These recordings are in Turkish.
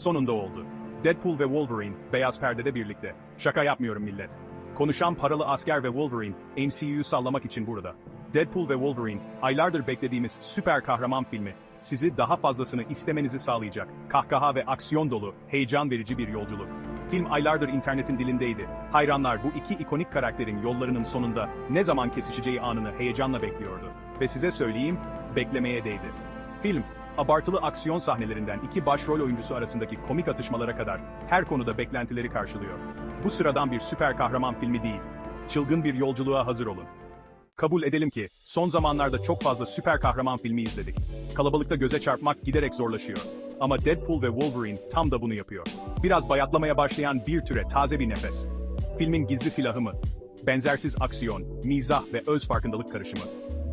Sonunda oldu. Deadpool ve Wolverine, beyaz perdede birlikte. Şaka yapmıyorum millet. Konuşan paralı asker ve Wolverine, MCU'yu sallamak için burada. Deadpool ve Wolverine, aylardır beklediğimiz süper kahraman filmi, sizi daha fazlasını istemenizi sağlayacak, kahkaha ve aksiyon dolu, heyecan verici bir yolculuk. Film aylardır internetin dilindeydi. Hayranlar bu iki ikonik karakterin yollarının sonunda ne zaman kesişeceği anını heyecanla bekliyordu. Ve size söyleyeyim, beklemeye değdi. Film, abartılı aksiyon sahnelerinden iki başrol oyuncusu arasındaki komik atışmalara kadar her konuda beklentileri karşılıyor. Bu sıradan bir süper kahraman filmi değil. Çılgın bir yolculuğa hazır olun. Kabul edelim ki, son zamanlarda çok fazla süper kahraman filmi izledik. Kalabalıkta göze çarpmak giderek zorlaşıyor. Ama Deadpool ve Wolverine tam da bunu yapıyor. Biraz bayatlamaya başlayan bir türe taze bir nefes. Filmin gizli silahı mı? Benzersiz aksiyon, mizah ve öz farkındalık karışımı.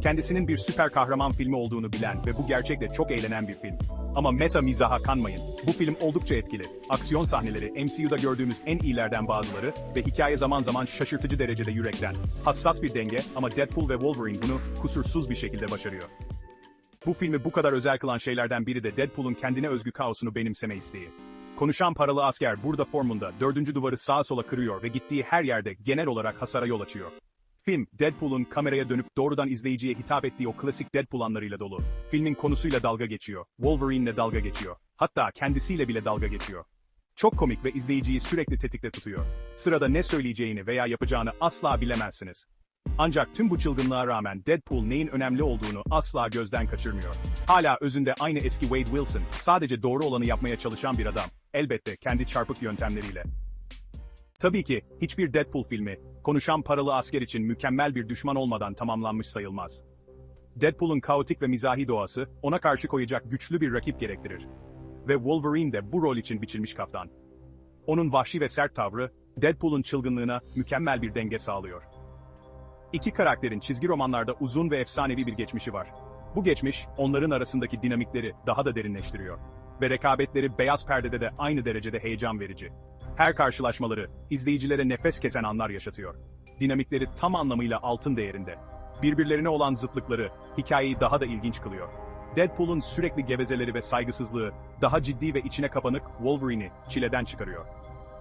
Kendisinin bir süper kahraman filmi olduğunu bilen ve bu gerçekle çok eğlenen bir film. Ama meta mizaha kanmayın. Bu film oldukça etkili. Aksiyon sahneleri MCU'da gördüğümüz en iyilerden bazıları ve hikaye zaman zaman şaşırtıcı derecede yürekten. Hassas bir denge ama Deadpool ve Wolverine bunu kusursuz bir şekilde başarıyor. Bu filmi bu kadar özel kılan şeylerden biri de Deadpool'un kendine özgü kaosunu benimseme isteği. Konuşan paralı asker burada formunda dördüncü duvarı sağa sola kırıyor ve gittiği her yerde genel olarak hasara yol açıyor. Film, Deadpool'un kameraya dönüp doğrudan izleyiciye hitap ettiği o klasik Deadpool anlarıyla dolu. Filmin konusuyla dalga geçiyor, Wolverine'le dalga geçiyor, hatta kendisiyle bile dalga geçiyor. Çok komik ve izleyiciyi sürekli tetikte tutuyor. Sırada ne söyleyeceğini veya yapacağını asla bilemezsiniz. Ancak tüm bu çılgınlığa rağmen Deadpool neyin önemli olduğunu asla gözden kaçırmıyor. Hala özünde aynı eski Wade Wilson, sadece doğru olanı yapmaya çalışan bir adam. Elbette kendi çarpık yöntemleriyle. Tabii ki, hiçbir Deadpool filmi, konuşan paralı asker için mükemmel bir düşman olmadan tamamlanmış sayılmaz. Deadpool'un kaotik ve mizahi doğası, ona karşı koyacak güçlü bir rakip gerektirir. Ve Wolverine de bu rol için biçilmiş kaftan. Onun vahşi ve sert tavrı, Deadpool'un çılgınlığına mükemmel bir denge sağlıyor. İki karakterin çizgi romanlarda uzun ve efsanevi bir geçmişi var. Bu geçmiş, onların arasındaki dinamikleri daha da derinleştiriyor. Ve rekabetleri beyaz perdede de aynı derecede heyecan verici. Her karşılaşmaları, izleyicilere nefes kesen anlar yaşatıyor. Dinamikleri tam anlamıyla altın değerinde. Birbirlerine olan zıtlıkları, hikayeyi daha da ilginç kılıyor. Deadpool'un sürekli gevezeleri ve saygısızlığı, daha ciddi ve içine kapanık Wolverine'i çileden çıkarıyor.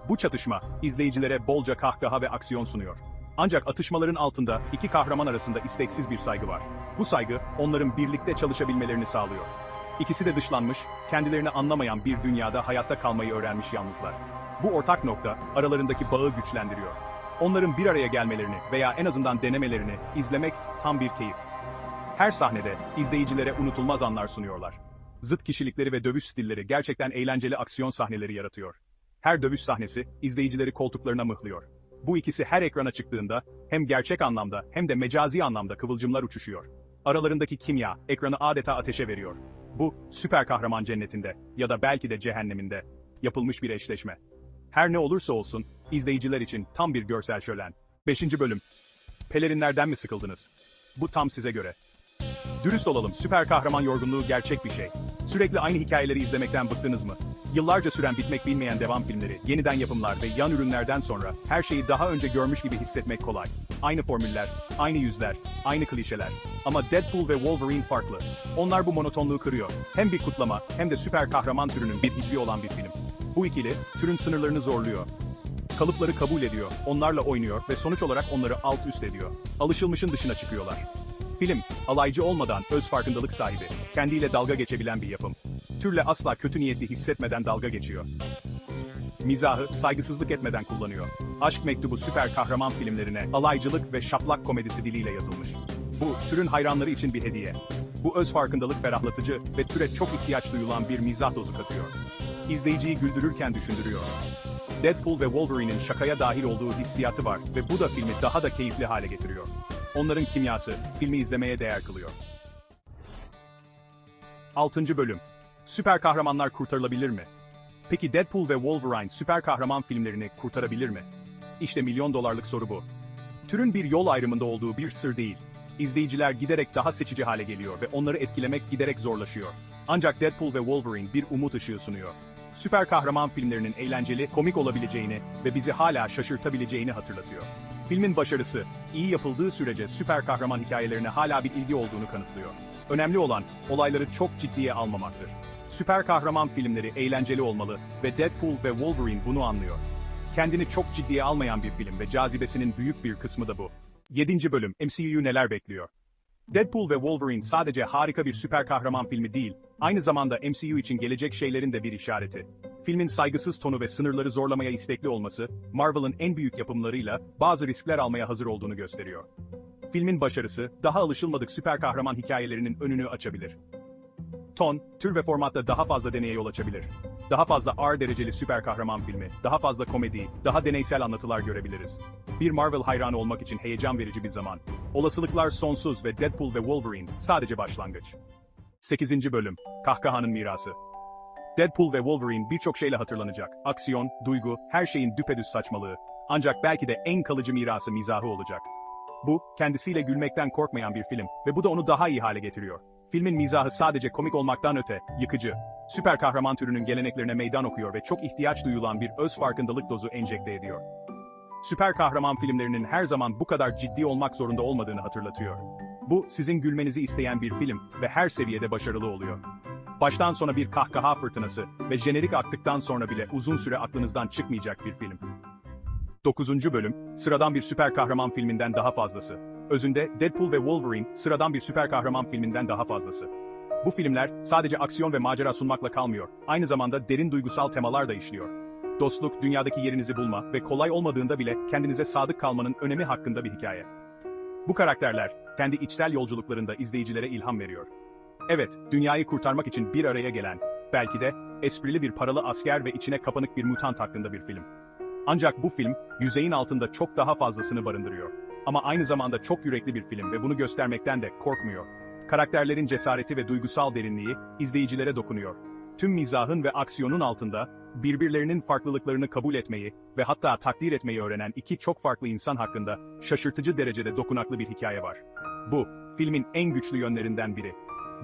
Bu çatışma, izleyicilere bolca kahkaha ve aksiyon sunuyor. Ancak atışmaların altında iki kahraman arasında isteksiz bir saygı var. Bu saygı, onların birlikte çalışabilmelerini sağlıyor. İkisi de dışlanmış, kendilerini anlamayan bir dünyada hayatta kalmayı öğrenmiş yalnızlar. Bu ortak nokta, aralarındaki bağı güçlendiriyor. Onların bir araya gelmelerini veya en azından denemelerini izlemek tam bir keyif. Her sahnede, izleyicilere unutulmaz anlar sunuyorlar. Zıt kişilikleri ve dövüş stilleri gerçekten eğlenceli aksiyon sahneleri yaratıyor. Her dövüş sahnesi, izleyicileri koltuklarına mıhlıyor. Bu ikisi her ekrana çıktığında, hem gerçek anlamda hem de mecazi anlamda kıvılcımlar uçuşuyor. Aralarındaki kimya, ekranı adeta ateşe veriyor. Bu, süper kahraman cennetinde ya da belki de cehenneminde yapılmış bir eşleşme. Her ne olursa olsun, izleyiciler için tam bir görsel şölen. 5. bölüm. Pelerinlerden mi sıkıldınız? Bu tam size göre. Dürüst olalım, süper kahraman yorgunluğu gerçek bir şey. Sürekli aynı hikayeleri izlemekten bıktınız mı? Yıllarca süren bitmek bilmeyen devam filmleri, yeniden yapımlar ve yan ürünlerden sonra her şeyi daha önce görmüş gibi hissetmek kolay. Aynı formüller, aynı yüzler, aynı klişeler. Ama Deadpool ve Wolverine farklı. Onlar bu monotonluğu kırıyor. Hem bir kutlama hem de süper kahraman türünün bir hicvi olan bir film. Bu ikili, türün sınırlarını zorluyor. Kalıpları kabul ediyor, onlarla oynuyor ve sonuç olarak onları alt üst ediyor. Alışılmışın dışına çıkıyorlar. Film, alaycı olmadan öz farkındalık sahibi, kendiyle dalga geçebilen bir yapım. Türle asla kötü niyetli hissetmeden dalga geçiyor. Mizahı, saygısızlık etmeden kullanıyor. Aşk Mektubu süper kahraman filmlerine alaycılık ve şaplak komedisi diliyle yazılmış. Bu, türün hayranları için bir hediye. Bu öz farkındalık ferahlatıcı ve türe çok ihtiyaç duyulan bir mizah dozu katıyor. İzleyiciyi güldürürken düşündürüyor. Deadpool ve Wolverine'in şakaya dahil olduğu hissiyatı var ve bu da filmi daha da keyifli hale getiriyor. Onların kimyası, filmi izlemeye değer kılıyor. 6. bölüm. Süper kahramanlar kurtarılabilir mi? Peki Deadpool ve Wolverine süper kahraman filmlerini kurtarabilir mi? İşte milyon dolarlık soru bu. Türün bir yol ayrımında olduğu bir sır değil. İzleyiciler giderek daha seçici hale geliyor ve onları etkilemek giderek zorlaşıyor. Ancak Deadpool ve Wolverine bir umut ışığı sunuyor. Süper kahraman filmlerinin eğlenceli, komik olabileceğini ve bizi hala şaşırtabileceğini hatırlatıyor. Filmin başarısı, iyi yapıldığı sürece süper kahraman hikayelerine hala bir ilgi olduğunu kanıtlıyor. Önemli olan, olayları çok ciddiye almamaktır. Süper kahraman filmleri eğlenceli olmalı ve Deadpool ve Wolverine bunu anlıyor. Kendini çok ciddiye almayan bir film ve cazibesinin büyük bir kısmı da bu. 7. bölüm, MCU'yu neler bekliyor? Deadpool ve Wolverine sadece harika bir süper kahraman filmi değil, aynı zamanda MCU için gelecek şeylerin de bir işareti. Filmin saygısız tonu ve sınırları zorlamaya istekli olması, Marvel'ın en büyük yapımlarıyla bazı riskler almaya hazır olduğunu gösteriyor. Filmin başarısı, daha alışılmadık süper kahraman hikayelerinin önünü açabilir. Ton, tür ve formatta daha fazla deneye yol açabilir. Daha fazla R dereceli süper kahraman filmi, daha fazla komedi, daha deneysel anlatılar görebiliriz. Bir Marvel hayranı olmak için heyecan verici bir zaman. Olasılıklar sonsuz ve Deadpool ve Wolverine sadece başlangıç. 8. bölüm, Kahkahanın mirası. Deadpool ve Wolverine birçok şeyle hatırlanacak. Aksiyon, duygu, her şeyin düpedüz saçmalığı. Ancak belki de en kalıcı mirası mizahı olacak. Bu, kendisiyle gülmekten korkmayan bir film ve bu da onu daha iyi hale getiriyor. Filmin mizahı sadece komik olmaktan öte, yıkıcı. Süper kahraman türünün geleneklerine meydan okuyor ve çok ihtiyaç duyulan bir öz farkındalık dozu enjekte ediyor. Süper kahraman filmlerinin her zaman bu kadar ciddi olmak zorunda olmadığını hatırlatıyor. Bu, sizin gülmenizi isteyen bir film ve her seviyede başarılı oluyor. Baştan sona bir kahkaha fırtınası ve jenerik aktıktan sonra bile uzun süre aklınızdan çıkmayacak bir film. 9. bölüm, sıradan bir süper kahraman filminden daha fazlası. Özünde, Deadpool ve Wolverine, sıradan bir süper kahraman filminden daha fazlası. Bu filmler, sadece aksiyon ve macera sunmakla kalmıyor, aynı zamanda derin duygusal temalar da işliyor. Dostluk, dünyadaki yerinizi bulma ve kolay olmadığında bile kendinize sadık kalmanın önemi hakkında bir hikaye. Bu karakterler, kendi içsel yolculuklarında izleyicilere ilham veriyor. Evet, dünyayı kurtarmak için bir araya gelen, belki de, esprili bir paralı asker ve içine kapanık bir mutant hakkında bir film. Ancak bu film, yüzeyin altında çok daha fazlasını barındırıyor. Ama aynı zamanda çok yürekli bir film ve bunu göstermekten de korkmuyor. Karakterlerin cesareti ve duygusal derinliği, izleyicilere dokunuyor. Tüm mizahın ve aksiyonun altında, birbirlerinin farklılıklarını kabul etmeyi ve hatta takdir etmeyi öğrenen iki çok farklı insan hakkında, şaşırtıcı derecede dokunaklı bir hikaye var. Bu, filmin en güçlü yönlerinden biri.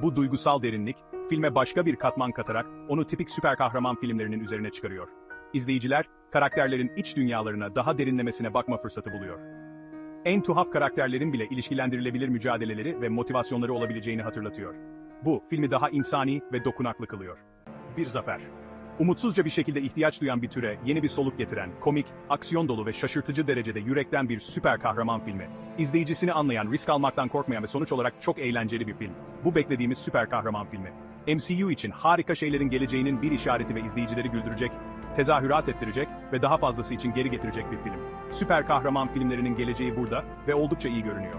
Bu duygusal derinlik, filme başka bir katman katarak, onu tipik süper kahraman filmlerinin üzerine çıkarıyor. İzleyiciler, karakterlerin iç dünyalarına daha derinlemesine bakma fırsatı buluyor. En tuhaf karakterlerin bile ilişkilendirilebilir mücadeleleri ve motivasyonları olabileceğini hatırlatıyor. Bu, filmi daha insani ve dokunaklı kılıyor. Bir zafer. Umutsuzca bir şekilde ihtiyaç duyan bir türe yeni bir soluk getiren, komik, aksiyon dolu ve şaşırtıcı derecede yürekten bir süper kahraman filmi. İzleyicisini anlayan, risk almaktan korkmayan ve sonuç olarak çok eğlenceli bir film. Bu beklediğimiz süper kahraman filmi. MCU için harika şeylerin geleceğinin bir işareti ve izleyicileri güldürecek, tezahürat ettirecek ve daha fazlası için geri getirecek bir film. Süper kahraman filmlerinin geleceği burada ve oldukça iyi görünüyor.